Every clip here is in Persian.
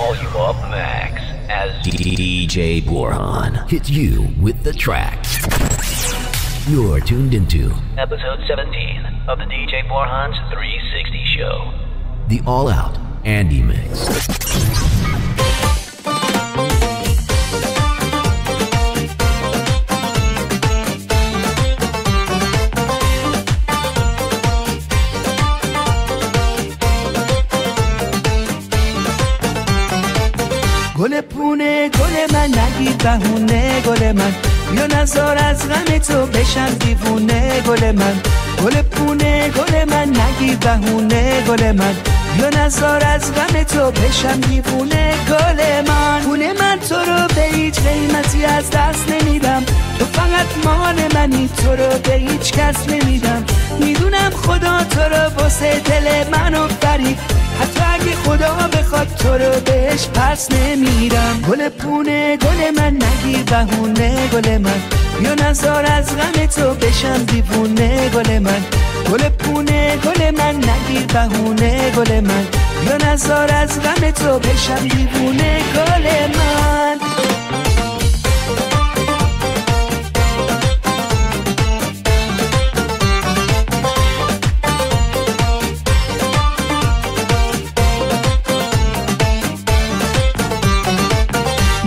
volume up max as DJ Borhan hits you with the track. You're tuned into episode 17 of the DJ Borhan's 360 show. The All Out Andy Mix. گل پونه گل من نگیر بهونه گل من بیا نزار از غم تو بشم دیوونه گل من گل پونه گل من نگیر بهونه گل من بیا نزار از غم تو بشم دیوونه گل من پونه من تو رو به هیچ قیمتی از دست نمیدم تو فقط مال منی تو رو به هیچ کس نمیدم میدونم خدا تو رو واسه دل منو فرید حتی اگه خدا بخواد تو رو بهش پس نمیرم گل پونه گل من نگیر بهونه گل من بیا نزار از غم تو بشم دیوونه گل من گل پونه گل من نگیر بهونه گل من بیا نزار از غم تو بشم دیوونه گل من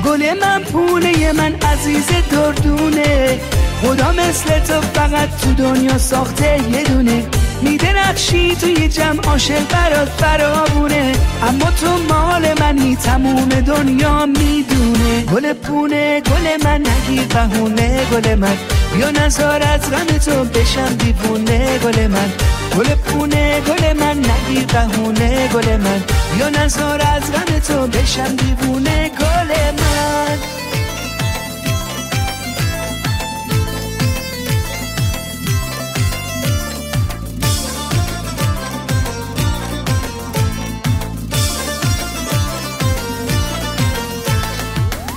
گل من پونه من عزیز دردونه خدا مثل تو فقط تو دنیا ساخته یه دونه میدرخشی توی جمع عاشق برات فراوونه اما تو مال منی تموم دنیا میدونه گل پونه گل من نگیر بهونه گل من بیا نزار از غم تو بشم دیوونه گل من گل پونه گل من نگیر بهونه گل من بیا نزار از غم تو بشم دیوونه گل من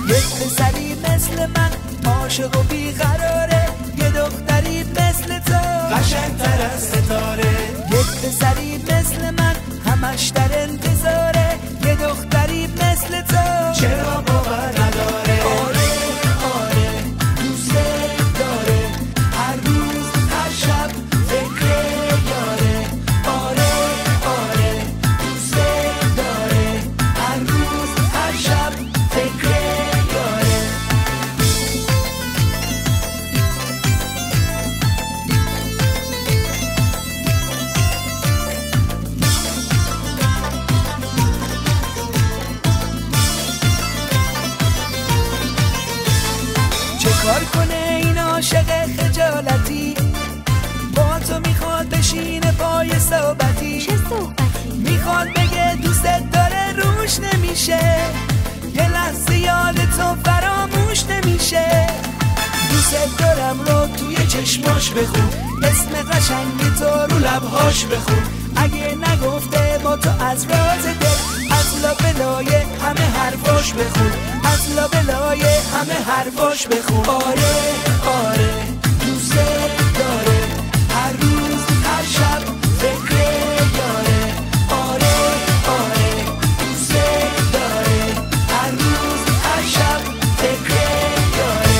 یک پسری مثل من عاشق و بیقراره یه دختری مثل تو قشنگ‌تر از ستاره یک پسری مثل من همش در انتظاره یه دختری مثل تو چرا باور نداره آره آره دوست داره هر روز هر شب فکر یاره آره آره دوست داره هر روز هر شب فکر یاره چه کار کنه این عاشق خجالتی با تو میخواد بشینه پای صحبتی چه صحبتی؟ میخواد بگه دوستت داره روش نمیشه یه لحظه یاد تو فراموش نمیشه دوست دارم رو توی چشماش بخون اسم قشنگی تو رو لبهاش بخون اگه نگفته با تو از راز دل از لابلای همه حرفاش بخون از لابلای همه حرفاش بخون آره آره دوست داره هر روز هر شب فکر یاره آره آره دوست داره هر روز هر شب فکر یاره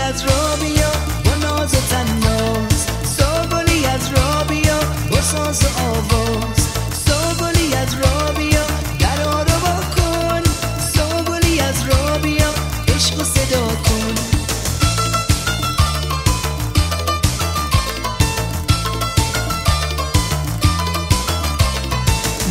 از را بیا با ناز و تناز سوگلی از را بیا با ساز و آواز سوگلی از را بیا درا رو با کن سوگلی از را بیا عشق و صدا کن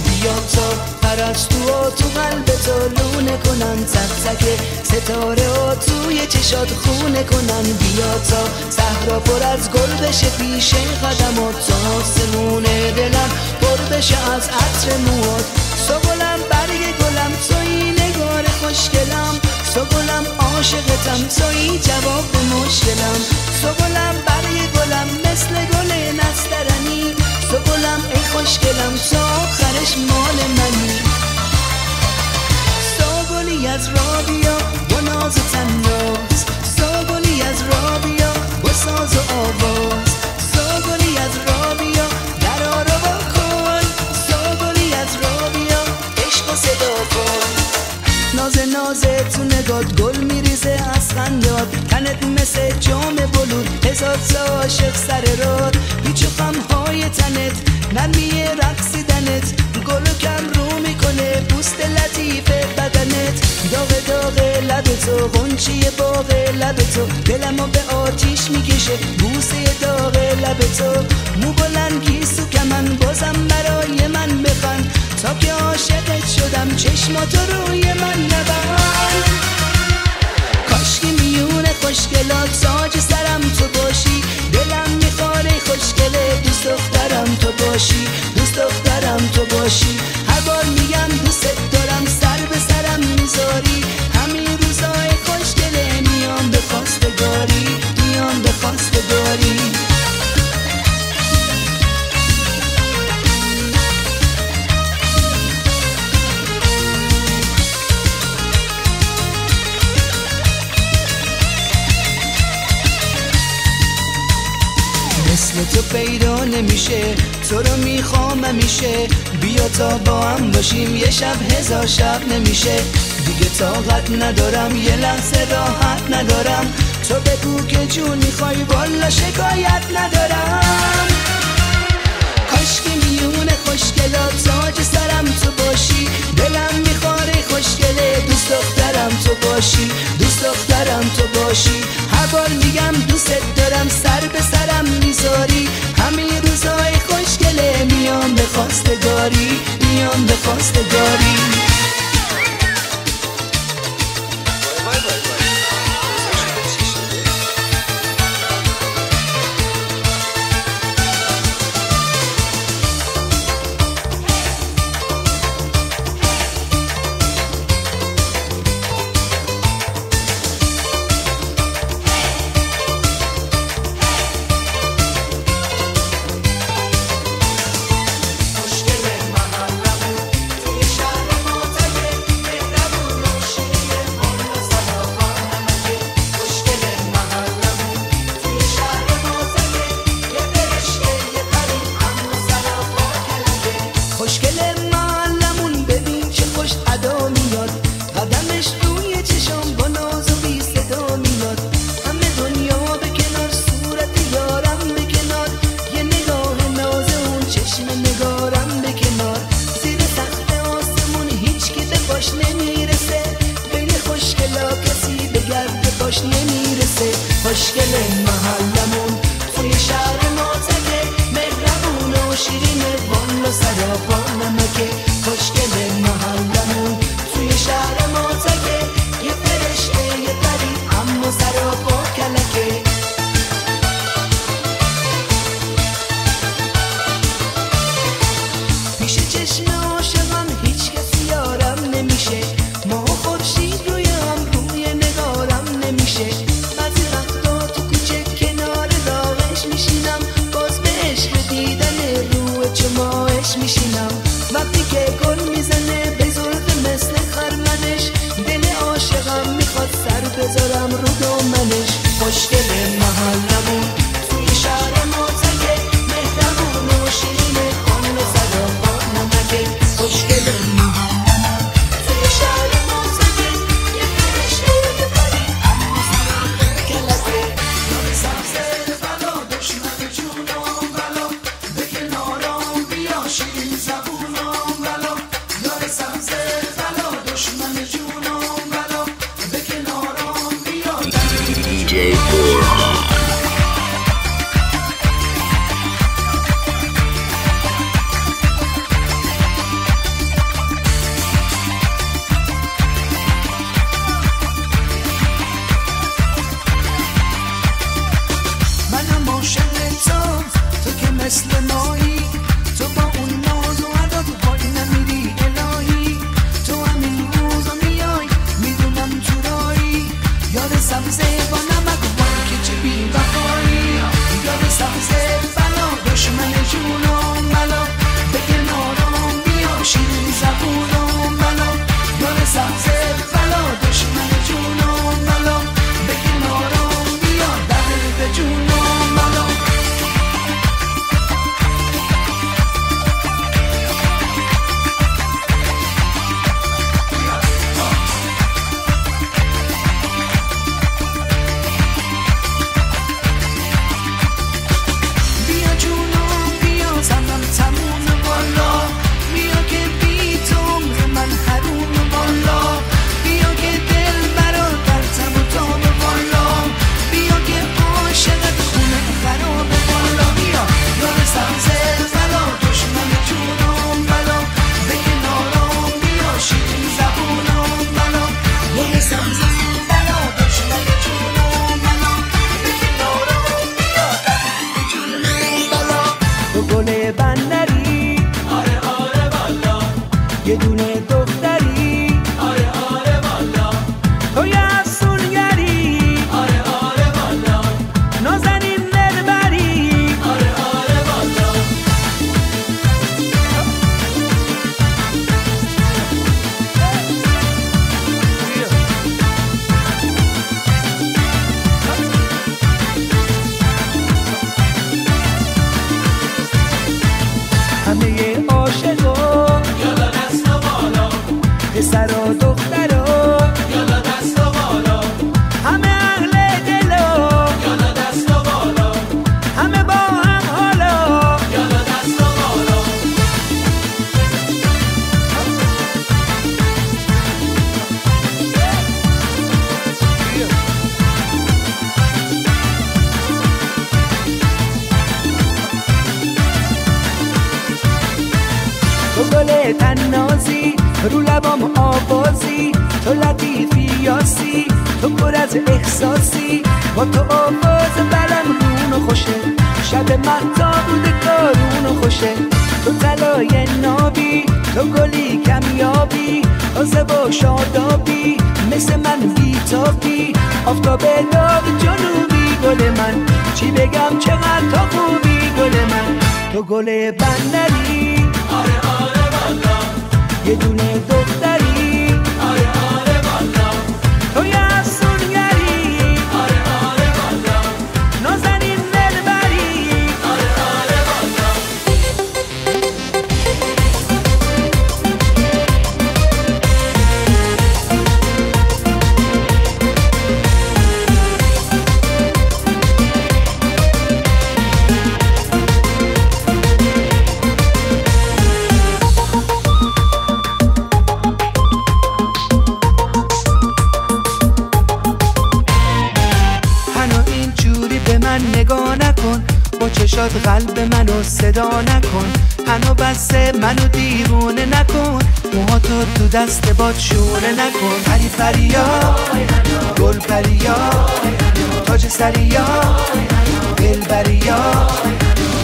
بیا تا پرستو تو قلب تو لونه کنن تک تک ستاره ها توی چشات خونه کنن بیا تا صحرا پر از گل بشه پیش قدمات تا آسمون دلم پر بشه از عطر موات سوگلم برگ گلم توی نگار خوشگلم سوگلم عاشقتم تویی جواب مشکلم سوگلم برگ گلم مثل گل نسترنی سوگلم ای خوشگلم تو آخرش مال منی سوگلی از رابیا با ناز و تناز سوگلی از رابیا با ساز و آواز سوگلی از رابیا در آرا با کن سوگلی از رابیا عشق و صدا کن نازه تو نگات گل میریزه از خندات تنت مثل جام بلود هزار تا عاشق سر راد هیچ غمهای تنت نرمی رقصیدنت گل و کم رو میکنه بوست لطیف بدنت داغ لب تو غنچه باغ لب تو دلمو به آتیش میکشه بوسه داغ لب تو مو بلند گیسو کمن بازم برای من بخند تا که عاشقت شدم چشماتو روی من نبند کاشکی میونه خوشگلات تاج سرم تو باشی دلم میخواره خوشگله دوست دخترم تو باشی دوست دخترم تو باشی هر بار میگم دوست دارم سر به سرم میذاری همین روزای خوشگله میام به خواستگاری میام به خواستگاری مثل تو پیدا نمیشه تو رو میخوام همیشه بیا تا با هم باشیم یه شب هزار شب نمیشه دیگه طاقت ندارم یه لحظه راحت ندارم تو بگو که جون میخوای والا شکایت ندارم کاشکی میونه خوشگلات تاج سرم تو باشی دلم میخواره خوشگله دوست دخترم تو باشی دوست دخترم تو باشی هر بار میگم دوست دارم سر به سرم میذاری همین روزای خوشگله میام به خواستگاری میام به خواستگاری DJ Borhan. رو لبام آوازی، تو لطیفی یاسی، تو پر از احساسی، با تو آواز بلم رونو خوشه، شب مهتا بوده کارونو خوشه، تو طلای نابی، تو گلی کمیابی، تازه و شادابی، مثل من بیتابی، آفتاب داغ جنوبی، گل من چی بگم چقدر تو خوبی، گل من تو گل بندری، آره آره والا، یه دونه دختری، آره آره والا، تو یه افسونگری، آره آره والا، نازنین دلبری، آره آره والا. نگاه نکن با چشات قلب منو صدا نکن، هنو بسه منو دیوونه نکن، موهاتو تو دست باد شونه نکن، پری پریا گل پریا تاج سریا دل بریا،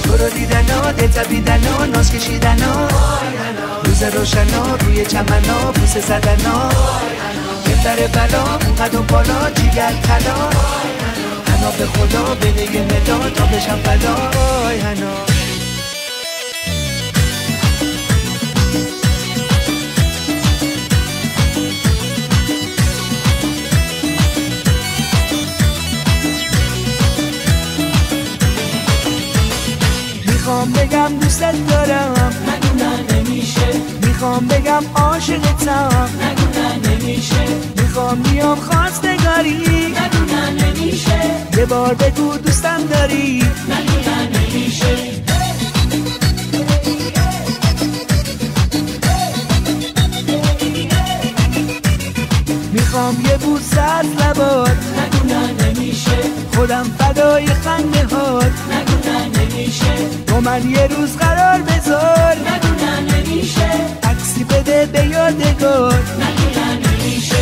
تو رو دیدنا دل تبیدنا ناز کشیدنا، روز روشنا روی چمنا بوسه زدنا، دلبر بلا اونقدر بالا جیگر طلا، حنا به خدا بده یه مداد تا بشم فدا، آی حنا. میخوام بگم دوستت دارم، نگو نه نمیشه، میخوام بگم عاشقتم، نگو نه نمیشه، میخوام بیام خواستگاری، نگو نه نمیشه، یه بار بگو دوستم داری، نگو نه نمیشه. میخوام یه بوسه از لبات، نگو نه نمیشه، خودم فدای خنده هات، نگو نه نمیشه، با من یه روز قرار بذار، نگو نه نمیشه، عکسی بده به یادگار، نگو نه نمیشه.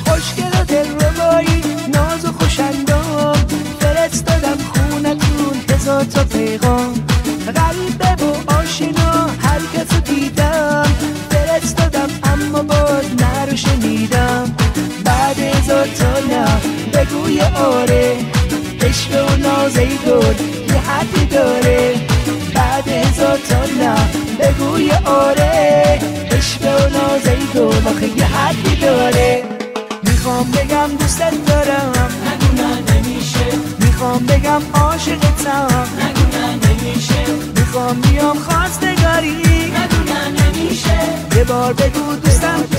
خوشگل و دلربایی ناز و خوشندام، فرستادم خونتون هزار تا پیغام، غریبه و آشنا هر کسو دیدم، فرستادم اما باز نرو شنیدم، بعد هزار تا نه بگوی آره، عشق و نازه گل یه حدی داره، بعد هزار تا نه بگوی آره، عشق و نازه گل آخه یه حدی داره. میخوام بگم دوستت دارم، نگو نه نمیشه، میخوام بگم عاشقتم، نگو نه نمیشه، میخوام بیام خواستگاری، نگو نه نمیشه، یه بار بگو دوستم. نگویم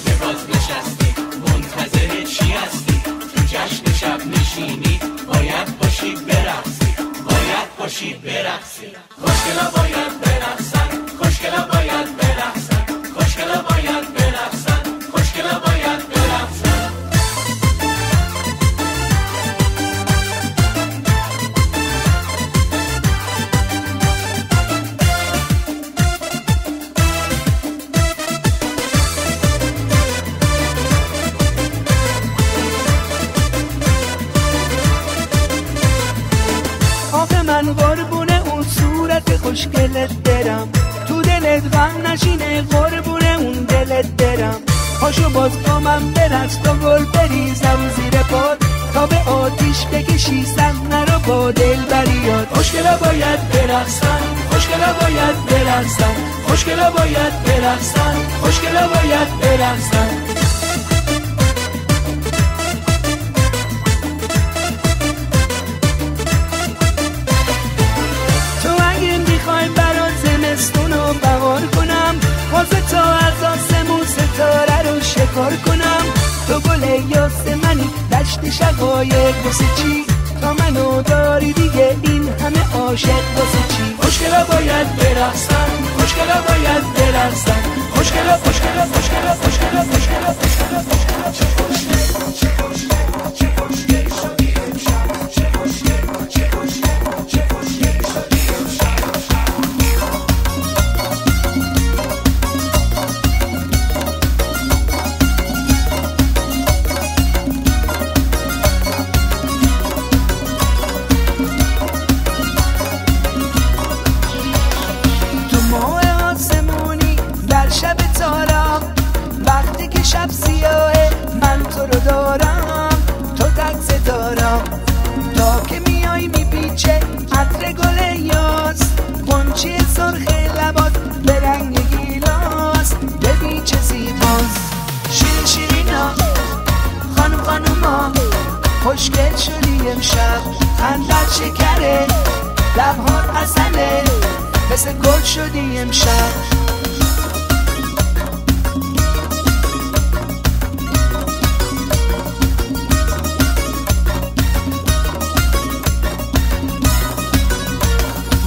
که باز نشستی منتظر چی هستی، تو جشن شب نشینی باید باشی برقصی، باید باشی برقصی، خوشگلا باید برقصن، خوشگلا باید برقصن، خوشگلا باید برقصن، خوشگلا باید برقصن. آخه من قربونه اون صورت خوشگلت برم، تو دلت غم نشینه قربونه اون دلت برم، پاشو باز قامم برقص تا گل بریزم زیر پات، تا به آتیش بکشی صحنه رو با دلبریات، خوشگلا باید برقصن، خوشگلا باید برقصن، خوشگلا باید برقصن، خوشگلا باید برقصن. زمستونو بهار کنم، واسه تا از آسمون ستاره رو شکار کنم، تو گل یاسمنی دشت شقایق واسه چی، تا منو داری دیگه این همه عاشق واسه چی؟ خوشگلا باید برقصن، خوشگلا باید برقصن، خوشگلا خوشگلا خوشگلا خوشگلا خوشگلا خوشگلا شب سیاهه من تو رو دارم، تو تک ستارم، تا که میای میپیچه عطر گل یاس، غنچه سرخ لبات به رنگ گیلاس، ببین چه زیباست. شیرین شیرینا خانم خانوما خوشگل شدی امشب، خندت شکره لبهات عسله، مثل گل شدی امشب.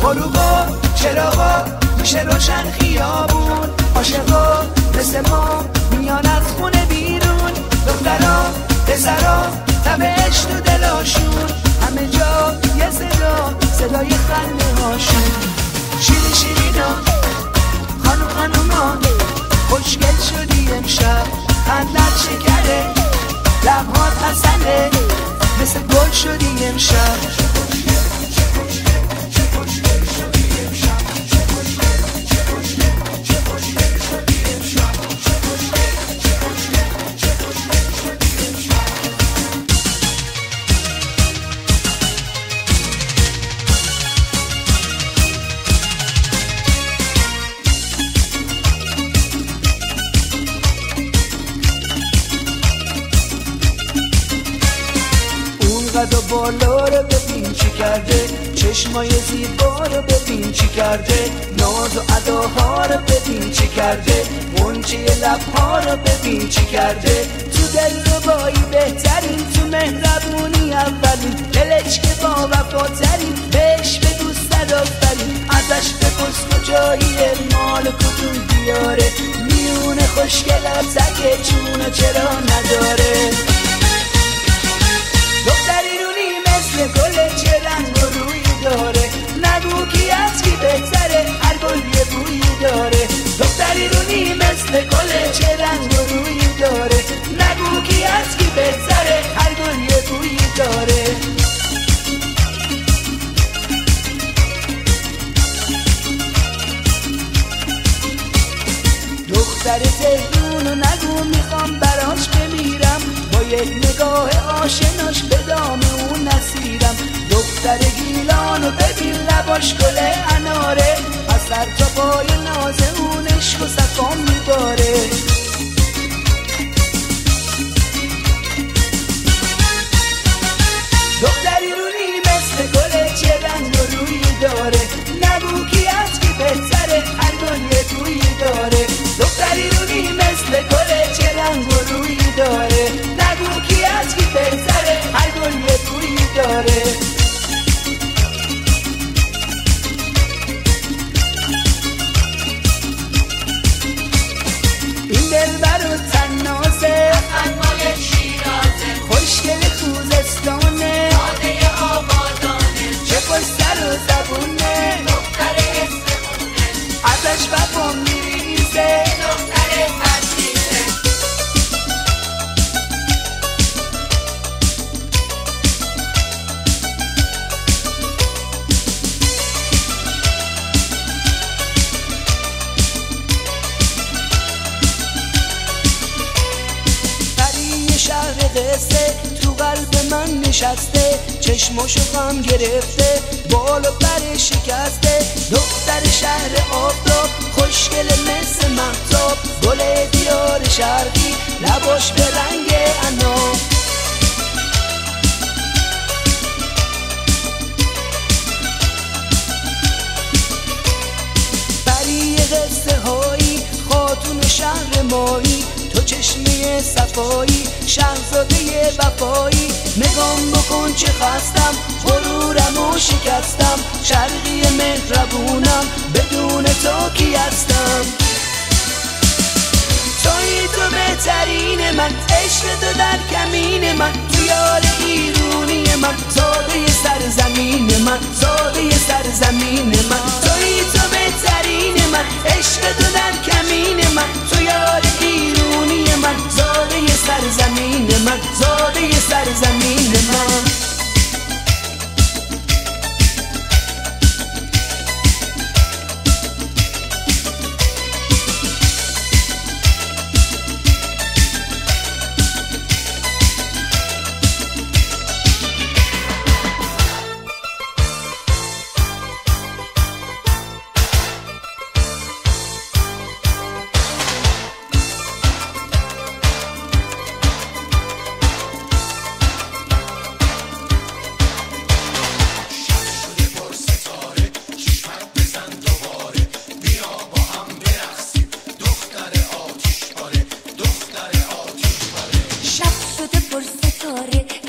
غروبا چراغا میشه روشن خیابون، عاشقا مثل ما میان از خونه بیرون، دخترا پسرا تب عشق تو دلاشون، همه جا یه صدای خنده هاشون. شیرین شیرینا خانم خانوما خوشگل شدی امشب، خندت شکره لبهات عسله، مثل گل شدی امشب. قد و بالا رو ببین چی کرده، چشمای زیبا رو ببین چی کرده، ناز و اداها رو ببین چی کرده، غنچه لبها رو ببین چی کرده، تو دلربایی بهترین، تو مهربونی اولین، دلش که با وفاترین، بهش به دوست آفرین، ازش بپرس کجاییه مال کدوم دیاره، میونه خوشگلات اگه جونو چرا نداره. دختری رونی مثل گل چه رنگ و روی داره، نگو کی از کی بهتره هر گل یه بویی داره. دختری رونی مثل گل چه رنگ و روی داره، نگو کی از کی بهتره هر گل یه بویی داره. دختر تهرونو نگو میخوام براش بمیرم، با یک نگاه آشناش به دام اون نسیرم. دختر گیلانو ببین لباش گل اناره، از سر تا پای ناز اون عشق و صفا میباره. دختری رونی مثل گل چه رنگ و روی داره، نگو کی از کی بهتره هر گل یه بویی داره. دختری رونی مثل گل چه رنگ و روی داره، نگو کی از کی بهتره هر گل یه بویی داره. این دلبر و تنازه مال شیرازه، خوشگل خوزستانه، داده آبادانه، چه خوش سر و زبونه، دختر اسمونه، ازش وفا میریزه، دختر عزیزه. پری شهر قصه تو قلب من نشسته، چشماشو غم گرفته بال و پر شکسته. دختر شهر آفتاب خوشگل مثل مهتاب، گل دیار شرقی لباش به رنگ عناب. پری قصه هایی خاتون شهر مایی، تو چشمه صفایی، شهزاده وفایی. نگام بکن چه خستم، غرورمو شکستم. شرقی مهربونم، بدون تو کی هستم؟ تویی تو بهترین من، عشق تو در کمین من. تو یار ایرونی من، زاده سرزمین من، زاده سرزمین من. تویی تو بهترین من، عشق تو در کمین من. تو یار ایرونی من، زاده سرزمین من، زاده سرزمین من.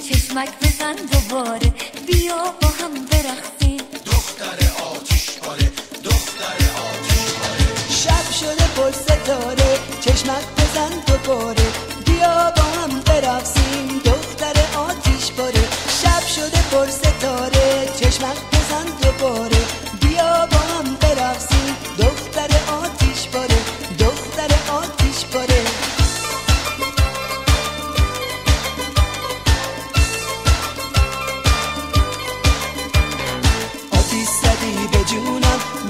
چشمک بزن دوباره، بیا با هم برقصیم. دختر آتش باره، دختر آتش باره. شب شده پر ستاره، چشمک بزن دوباره، بیا با هم برقصیم. دختر آتش باره. شب شده پر ستاره، چشمک بزن دوباره، بیا با هم برقصیم. دختر آتش باره، دختر آتش باره.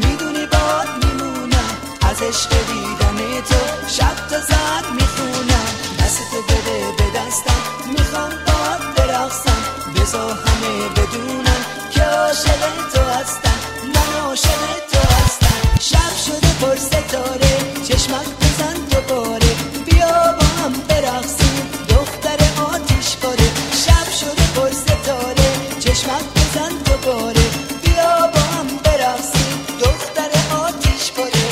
میدونی باد میمونم، از عشق دیدن تو شب تا زد میخونم. دستتو بده به دستم، میخوام باد برقصم. بذار همه بدونم که عاشق تو هستم، من عاشق تو هستم. شب شده پر ستاره، چشمک بزن دوباره، بیا با هم برقصیم. دختر آتش باره. شب شده پر ستاره، چشمک بزن دوباره، بیا با هم برقصیم. دختر آتش باره.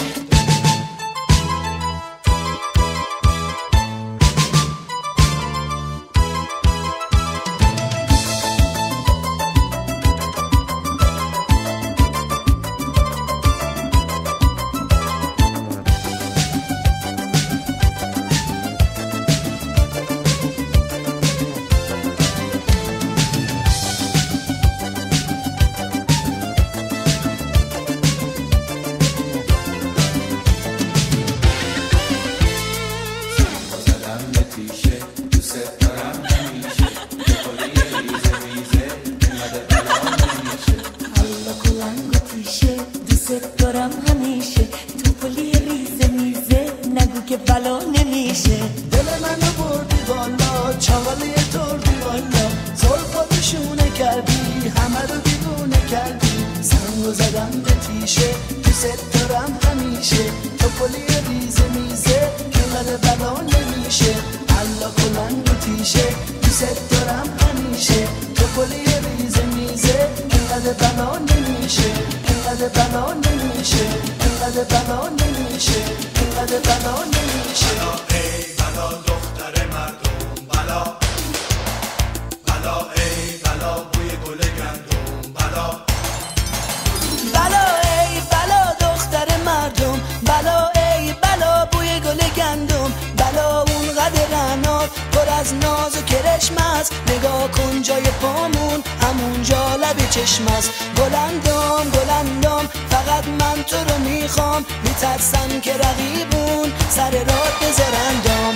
دل منو بردی بالا، چاقالی تردی بالا. زلفاتو شونه کردی، همه رو دیوونه کردی. سنگو زدم به تیشه، دوست دارم همیشه. تو پلی ریزه میزه، کنار بلا نمیشه. الله کلنگ و تیشه، دوست دارم همیشه. تو پلی ریزه میزه، کنار بلا نمیشه. کنار بلا نمیشه، کنار بلا نمیشه، کنار بلا نمیشه. بلا دختر مردم، بلا بلا ای بلا بوی گل گندم، بلا بلا ای بلا دختر مردم، بلا ای بلا بوی گل گندم. بلا اونقدر رعنات، پر از ناز و کرشم است. نگاه کن جای پامون، همونجا لب چشم است. گلندم گلندم، فقط من تو رو میخوام. میترسم که رقیبون سر راه بذارندم.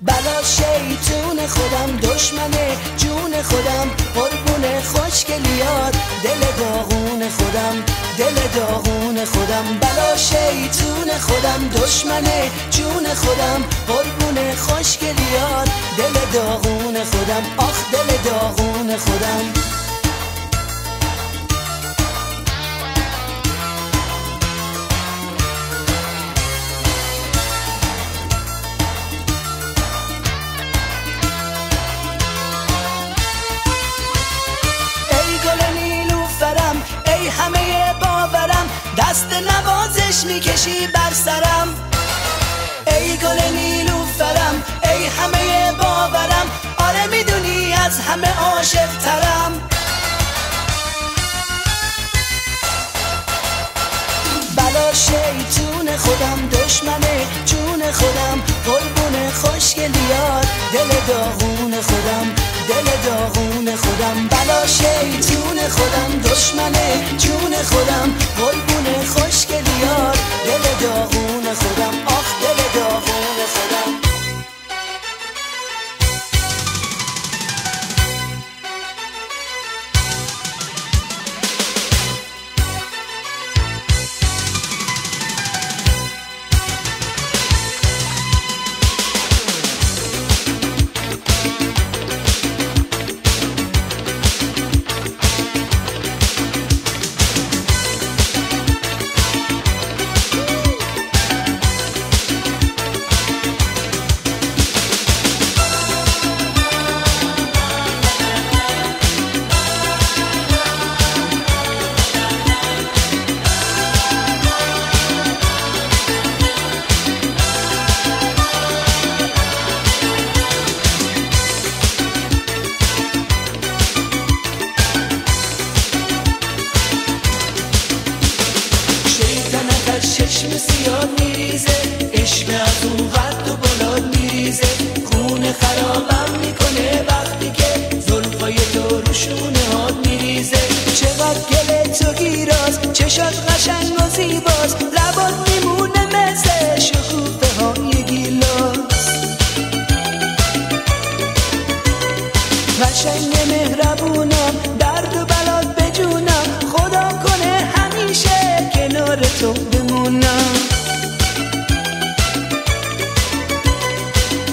بلا شیطون خودم، دشمن جون خودم. قربون خوشگلیات، دل داغون خودم، دل داغون خودم. بلا شیطون خودم، دشمن جون خودم. قربون خوشگلیات، دل داغون خودم. آخ دل داغون خودم. همه باورم، دست نوازش میکشی بر سرم. ای گل نیلوفرم، قربون خوشگلیات دل داغون خودم دل داغون خودم بلا شیطون خودم دشمن جون خودم قربون خوشگلیات دل داغون خودم آخ دل داغون خودم چشم سیاه میریزه عشق از اون قد و بلاد میریزه خون خرابم میکنه وقتی که زلفای تو رو شونه هات میریزه چقدر گل تو گیراز چشات قشنگ و زیباز لبات میمونه مثل شکوفه های گیلاس قشنگ مهربونم درد و بلات بجونم خدا کنه همیشه کنار تو بمونم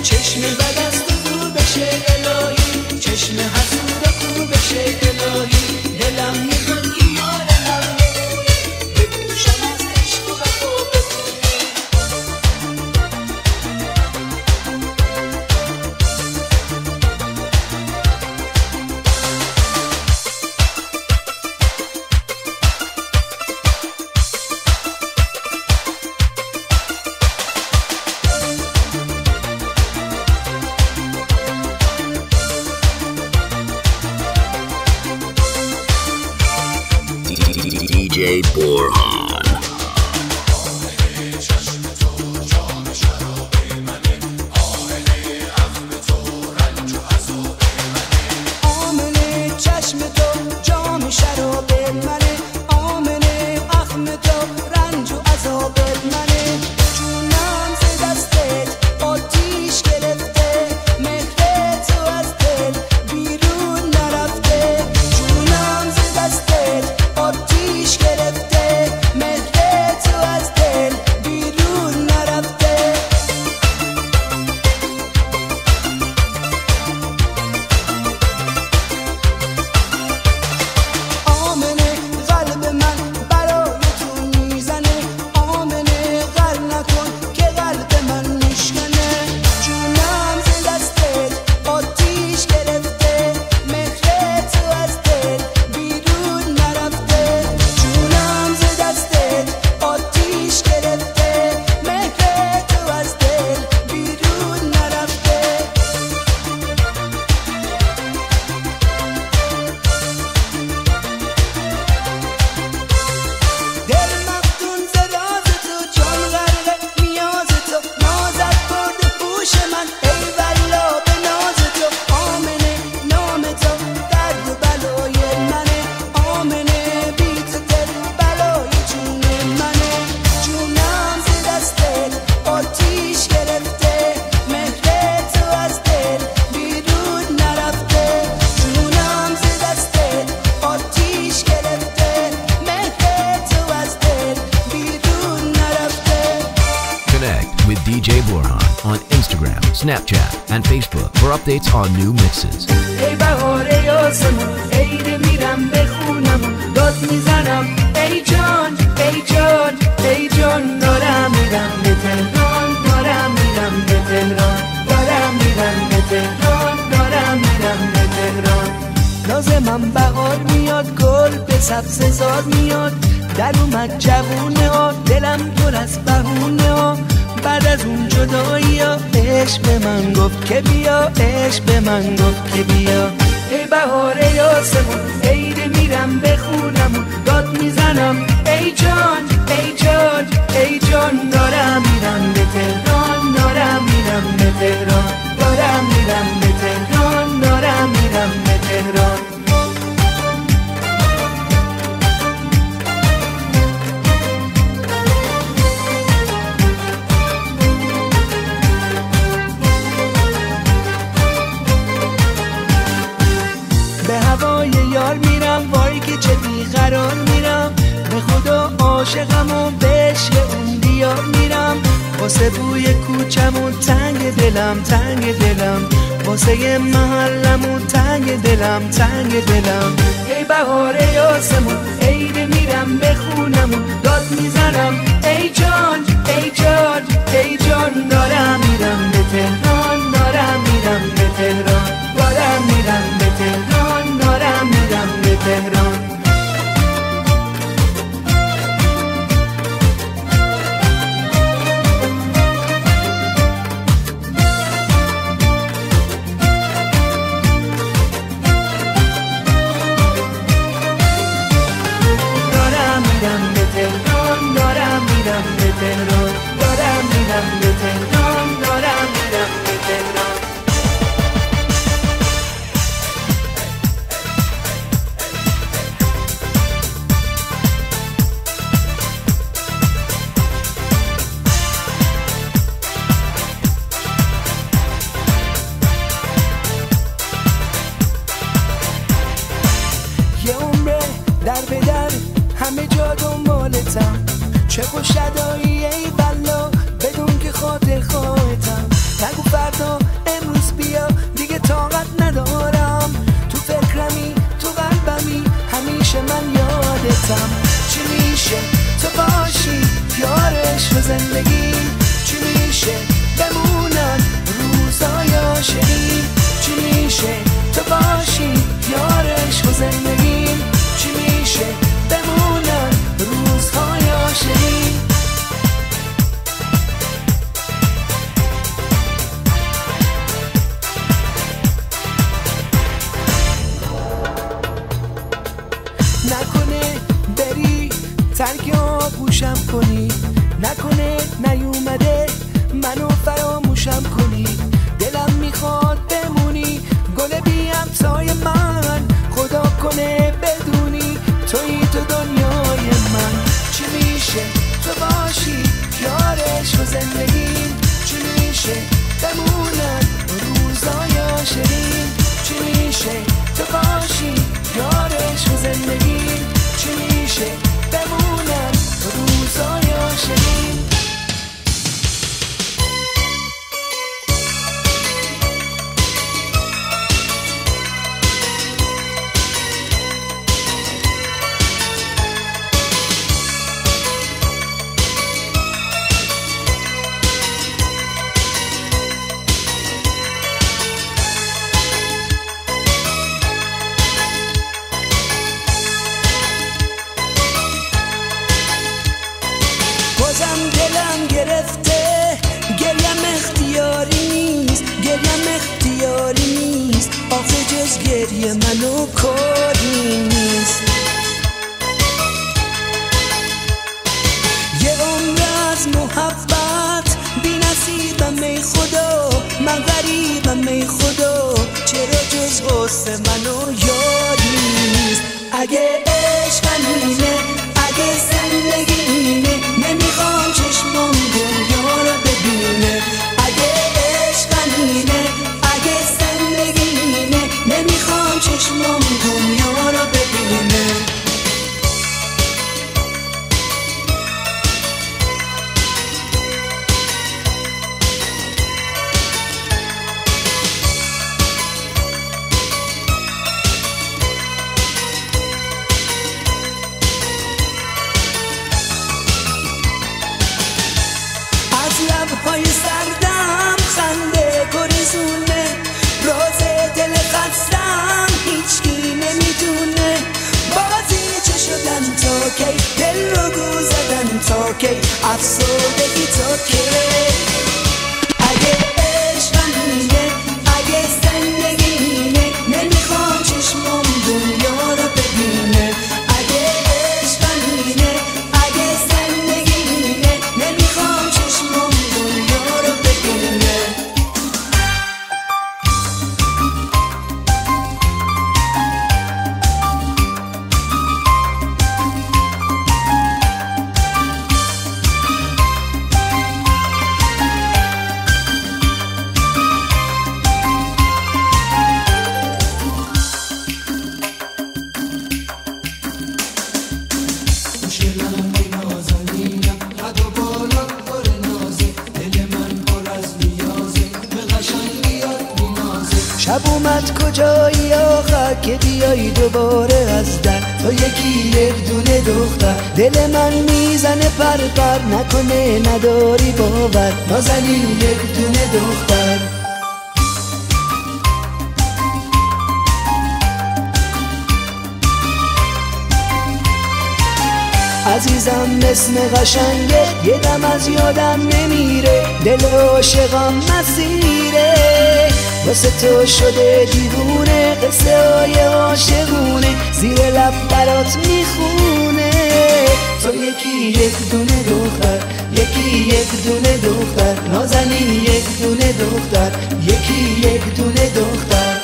چشم بد از تو دور بشه الهی چشم حسود تو بشه الهی دلم میخواد که یارم بگویی بپوشم از عشق و وفا بگویی DJ Borhan. with DJ Borhan on Instagram, Snapchat, and Facebook for updates on new mixes. ای بهاره آسمون عید میرم بخونم داد میزنم ای جان ای جان ای جان دارم میرم به تهران دارم میرم به تهران دارم میرم به تهران دارم میرم به تهران ناز من بهار میاد گل به سبززار میاد در اومد جوونه ها دلم پر از بهونه ها بعد از اون جدایی ها عشق به من گفت که بیا عشق به من گفت که بیا ای بهاره آسمون عید میرم بخونم داد میزنم ای جان ای جان ای جان دارم میرم به تهران دارم تهران، دارم میرم به تهران، دارم میرم به تهران. به هوای یار میرم، وای که چه بیقرار میرم، به خدا عاشقم و به عشق اون دیار میرم. واسه بوی کوچمون تنگ دلم، تنگ دلم، واسه محلمون تنگ دلم، تنگ دلم. ای بهار یاسمون، عید میرم به خونمون، داد میزنم ای جان، ای جان، ای جان. دارم میرم به تهران، دارم میرم به تهران، دارم میرم به تهران، دارم میرم به تهران. در به در همه جا دنبالتم، چه خوش ادایی ای بلا بدون که خاطر خواهتم. نگو فردا امروز بیا دیگه طاقت ندارم، تو فکرمی تو قلبمی همیشه من یادتم. چی میشه تو باشی یار عشق زندگی، چی میشه بمونن روزای عاشقی، چی میشه تو باشی یار عشق زندگی، چی میشه بمونن روزهای عاشقی. نکنه بری ترک آغوشم کنی، نکنه نیومده منو فراموشم کنی. دلم میخواد بمونی گل بی همتای من، خدا کنه بدونی تویی تو دنیای من. چی میشه تو باشی یار عشق و زندگی، چی میشه بمونن روزای عاشقی، چی میشه تو باشی یار عشق و زندگی، چی میشه بمونن روزای عاشقی. دلم گرفته گریم اختیاری نیست، گریم اختیاری نیست، آخه جز گریه منو کاری نیست. یه عمر از محبت بی نصیبم ای خدا، من غریبم ای خدا، چرا جز غصه منو یاری نیست. اگه عشق اینه، اگه زندگی اینه، نمیخوام چشمم دنیا رو ببینه. اگه عشق اینه، اگه زندگی اینه، نمیخوام چشمم دنیا رو ببینه. لبهای سردم خنده گریزونه، راز دل خستم هیچکی نمیدونه. بازی چه شدن تا کی، دل رو گو زدن تا کی، افسردگی تا کی. اگه عشق اینه، اگه زندگی اینه، نمیخوام چشمم دنیا رو ببینه. اگه عشق اینه، اگه زندگی اینه، نمیخوام چشمم دنیا رو ببینه. شب اومد کجایی آخر که بیایی دوباره از در، تو یکی یک دونه دختر. دل من میزنه پر پر، نکنه نداری باور، نازنین یک دونه دختر. عزیزم اسم قشنگه یه دم از یادم نمیره، دل عاشقم مسیره، واسه تو شده دیوونه، قصه های عاشقونه زیر لب برات میخونه. تو یکی یک دونه دختر، یکی یک دونه دختر، نازنین یک دونه دختر، یکی یک دونه دختر.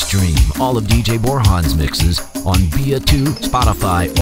Stream all of DJ Borhan's mixes on Via 2, Spotify,